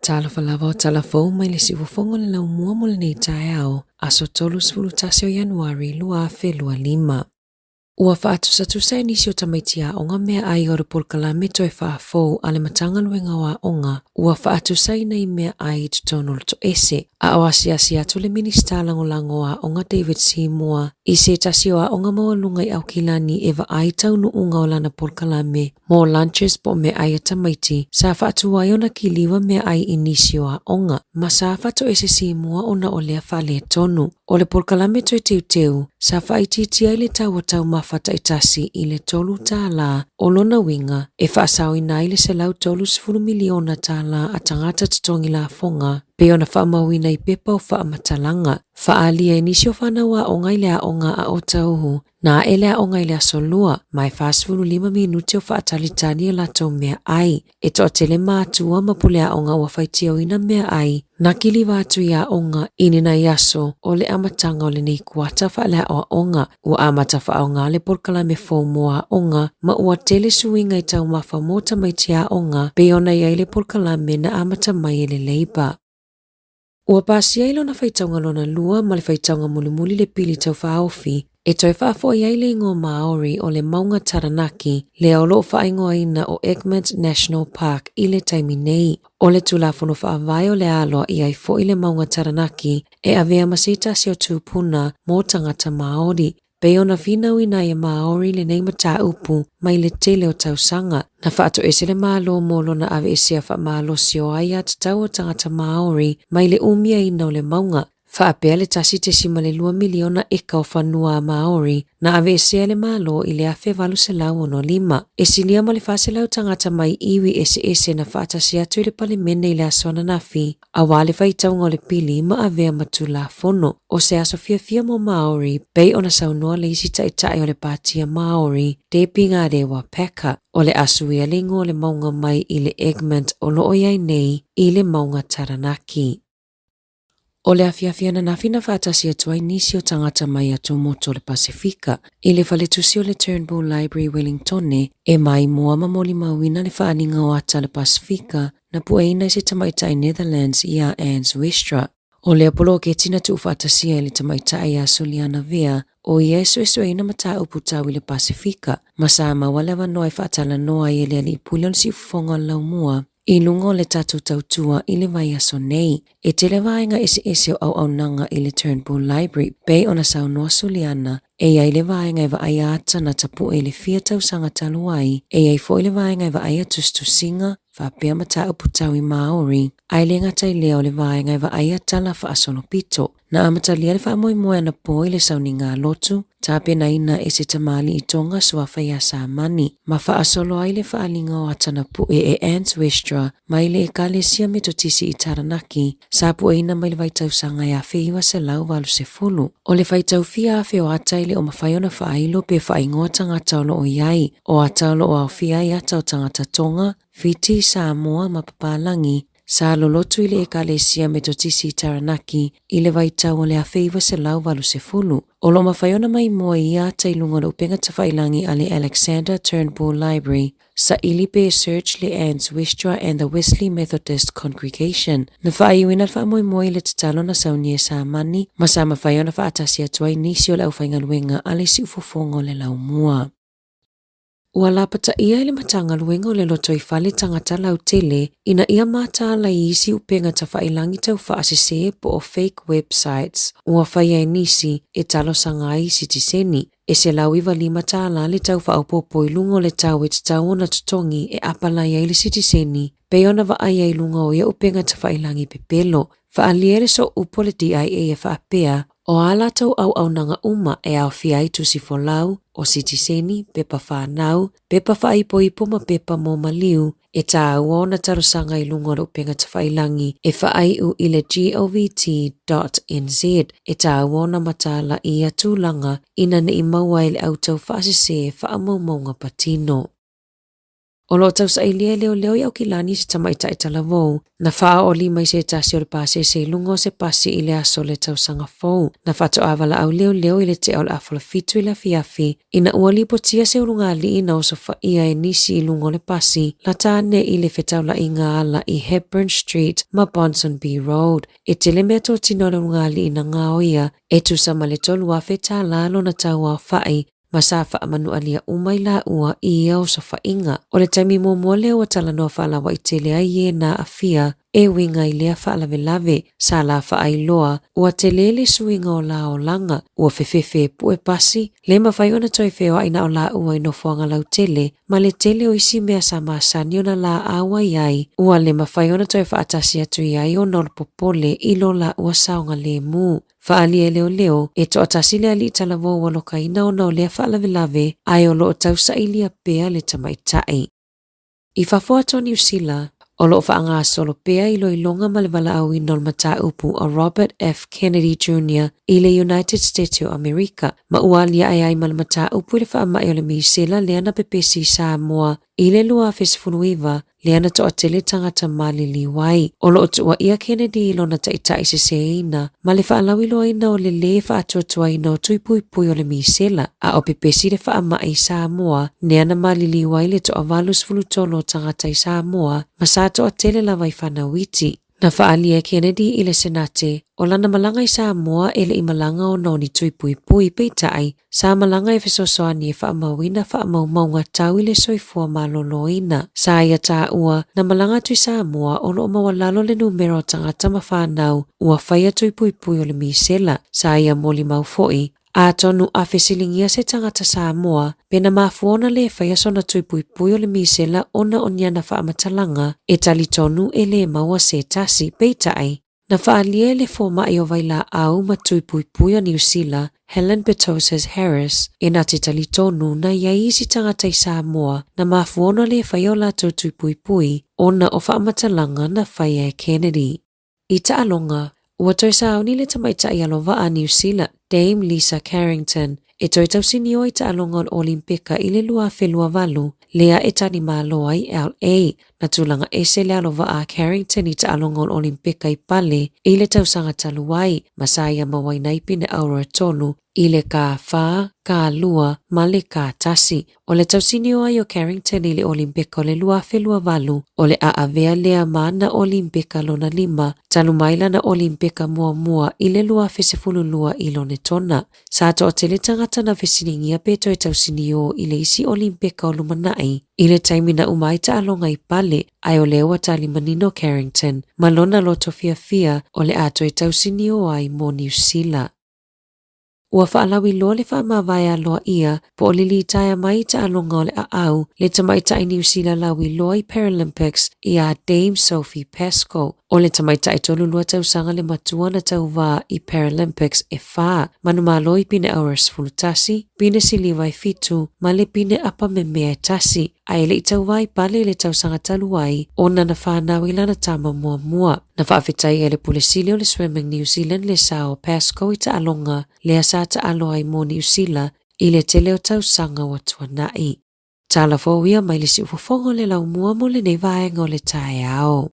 Tala Fou mai le sifofongo le lau mua mo le nei tae au, aso tolu sfulu tasi o Januari lua fe lua lima. Ua whaatusa nisi o tamaitia o ngā mea ai o repolkala me toi whaafou a le matanga luenga wa onga, ua whaatusa ina I mea ai tutono le to ese. A o asi atu le minista lango a onga David Sāmoa, I se tasi o a onga mawalunga I au kilani eva ai taunu unga o lana polkala me, mo lunches po me ai a tamaiti, sa whaatu ai ona ki liwa mea ai inisi o a onga, ma sa whato ese Sāmoa ona o lea whale tonu. O le polkala me toi teu, sa whaititi ai le tau mawhata itasi I le tolu tāla o lona winga, e whaasau ina I le se lau tolu 10 miliona tāla a tangata titongi la fonga, pe ona whaamawina I pepa o whaamatalanga. Whaalia inisio whanawa o ngai lea onga a o tauhu, na ele a o ngai lea solua, mai 5 minuti o whaatalitani la tau mea ai, e toa tele mātua mapulea onga ua whaitia o ina mea ai, na kili wātu ia onga inina iaso o le amatanga o le nei kuata whaalea o onga, ua amata wha ngā le polkala me fomoa onga, ma ua tele suinga I tau mawha mota mai tia onga, pe ona iai le polkala me na amata mai ele leiba. Ua pāsia ilo na whaitaunga lona lua ma le whaitaunga mulimuli le pili tau whaofi, e toi whaafo iai le ingo Maori o le maunga Taranaki, le aolo whaingoa ina o Egmont National Park I le taimi nei. O le tulafono whaavai o le aloa iai fo I le maunga Taranaki, e avea masita si o tūpuna mō tangata Maori. Pe ona finau ina ia Maori le nei mata upu mai le tele o tausanga, na whaato ese le malo molo na ave ese a wha malo si o aia tau o tangata Maori mai le umia ina o le maunga. Whaapea le tasi te sima le 2 miliona eka o whanua Maori, na ave ese le malo I le afe valu se lau ono 5. E silia ma le whase lau tangata mai iwi ese na whaatasi atu I le palemene I le asona nafi, a wale whaitaunga o le pili ma avea matu la fono. O se aso fia mo Maori, bei ona saunua le isi tai o le patia Maori, te pinga rewa peka, o le asu ia lingo o le maunga mai I le Egmont o loo iai nei I le maunga Taranaki. O le afiafia na nafi na whaatasi atua nisi o tangata mai atu moto le Pasifika, I le whaletusi o le Turnbull Library Wellingtone, e mai mua mamoli mawina le whaaninga o ata le Pasifika, na pueina I se tamaita I Netherlands I a Ans Westra. O le apolo ke tina tu whaatasia I le tamaita I a Suliana Vea, o Yesu ina mata upu tau I le Pasifika, masama walewa noi whaatala noa I le ali pulion si fonga lau mua, I lungo le tatu tautua I le vai aso nei, e te le vaenga ese o au nanga I le Turnbull Library, bei ona sau noa Suliana, e ai le vaenga eva ai ata na tapu e le fia tau sanga taluai, e ai fo le vaenga eva ai atustu singa, whapea mata upu tau I Maori, ai le ngata I leo le vaenga eva ai atala wha asolo pito, na amata lia le wha moe ana po I le sauni ngā lotu, tape na ina e se tamali I tonga suafa ia sa mani, ma wha asolo ai le wha alinga o atana pu e Ans Westra, mai le ekalesia me totisi I Taranaki, sa pu e ina mai le vaitau sanga ia feiwa se lau walu se fulu. O le vaitau fia afe o ata ile o mawhaiona wha ailo pe wha ingoa tangata olo o iai, o ata olo o au fia I ata o tangata tonga, Fiti, Sāmoa, ma papalangi, sa lolotu I le ekalesia me totisi I Taranaki, I le vaitau o le afeiwa se lau walu se fulu. O lo mawhaiona mai moa I ata I lunga le upenga tawhailangi a le Alexander Turnbull Library, sa ilipe search le Ans Westra and the Wesley Methodist Congregation. Na whaiwina wha le tatalo na saunie sa mani, ma sa mawhaiona wha atasi atua I nisi o le aufenga luenga a le si ufofongo le lau mua. Ua lapata ia le matanga luenga o le loto I whale tangata lau tele, ina ia mata la isi upenga ta whailangi tau whaasese po o fake websites, ua whaia nisi e talo sangai sitiseni, e se lau iwa 5 tāla le tau whaupopo I lungo le tau e tau ona tutongi e apala ia le sitiseni, pe ona wa ai lunga o ia upenga ta whailangi pepelo, whaaliere so upo le DIA e whaapea, o ala tau au nanga uma e au fiai tusi fo lau, o sitiseni, pepa whanau, pepa whaipo ma pepa mo maliu, e tā uona tarusanga I lungo le upenga ta whailangi, e whaaiu I le govt.nz, e tā uona matala ia tūlanga, ina ne I maua I le autau whaasese whaamaumaunga patino. O lo tau sa ilia leo iau kilani si tamaita i Tala Fou. Na faa o lima i se tasi o le pase se lungo se pasi i le aso le tau sanga Fou. Na fato avala au leo i le te au le afola fitu i la fiafi. Ina ua lipotia se urunga li ina o sofa ia e nisi i lungo le pasi. La tāne i le fetau la inga ala i Hepburn Street ma Ponsonby Road. E te le mea tō tino le urunga li ina ngā o ia. E tu sa ma le tolu a feta lalo na tau a fai. Masafa manu alia umai la ua i au sofa inga. O le taimi mua leo wa tala noa faa lawa i tele ai e na afia e winga i lea faa lave sa la faa i loa ua telele suinga o la o langa ua fefefe pu e pasi. Le mawhai ona toi feo aina o la ua i no fuanga lau tele ma le tele o isi mea sa maasani ona la awa iai ua le mawhai ona toi faa atasi atu iai o nol popole i lo la ua saonga le mu. Faalia leo e to atasile ali Tala Fou wa loka ina o nao lea faa lave ai o lo o tau sa ilia pea le tamaitai. I fafua to New Zealand, o lo faa ngā solo pea i lo ilonga ma le wala au i nol mata upu o Robert F. Kennedy Jr. i le United States of America. Ma ualia ai ma le mata upu i le faa mai o le misela lea na pepesi Sāmoa i le lua fesifunuiva lea na toa tele tangata mali liwai. O lo otua ia Kennedy ilo na taitai se seina, ma le faa lawi loa ina o le le faa tuatua ina o tuipui o le misela, a o pepesi le faa mai Sāmoa, nea na mali liwai le toa valus fulutolo tangata i Sāmoa, ma sa toa tele lawai whanawiti. Na faalia Kennedy i le senate, o lana malanga i Sāmoa ele i malanga o noni tuipui peitai, sa malanga e fesosoani e faa mawina faa maunga tau i le soifua maloloina. Sa ia ta ua, na malanga tui Sāmoa o lo mawalalo le numero tangata mawhanau, ua faya tuipui o le misela, sa ia moli maufoi. A tonu a fesilingia se tangata Sāmoa, pena mafuona le faya sona tuipui o le misela ona onyana faa matalanga, e tali tonu e le maua se tasi peitai. Na faalia le foma i o vaila au ma tuipui o New Zealand, Helen Petoses Harris, e na te tali tonu na iai si tangata i Sāmoa, na mafuona le faya o la tuipui, ona o faa matalanga na faya e Kennedy. I taalonga, ua toi sauni le tamaita i alova a New Zealand, Dame Lisa Carrington, e toi tausini o i taalonga o Olimpika i le lua felua valu, lea e tani maloa i LA, na tulanga ese le alova a Carrington i taalonga o Olimpika i pale, i le tausanga taluai, masaya mawainaipi ne aura tonu, i le ka faa, ka lua, ma le ka tasi. O le tausini o ai o Carrington i le Olimpika o le lua felua valu, o le aavea lea mana Olimpika lona lima, talumaila na Olimpika mua i le lua fesefulu lua i lone tona. Sa to o tele tangata na fesiningia peto e tausini o i le isi Olimpika o lumanai, i le taimina umaita alonga i pale, ai o lewa tali manino Carrington, malona loto fia o le ato e tausini o ai mo New Zealand. Ua faalawi loa le faamawaya loa ia po o lili taia mai ta alonga o le aau le tamaita i New Zealand lawi loa i Paralympics i a Dame Sophie Pascoe. O le tamaita i tolu lua tausanga le matua na tauwa i Paralympics e faa. Manumalo i pine auras fulutasi, pine siliwa i fitu, ma le pine apa me mea tasi. Ai le i tauwa i pale le tausanga taluai, ona na whanau ila na tama mua. Na whaafetai e le pulesili o le swimming New Zealand le sao Pascoe i ta alonga, le asa ta aloa i mo New Zealand, i le tele o tausanga watua nai. Tala Fou ia mai le si ufofongo le lau mua mo le nei vaenga o le tae ao.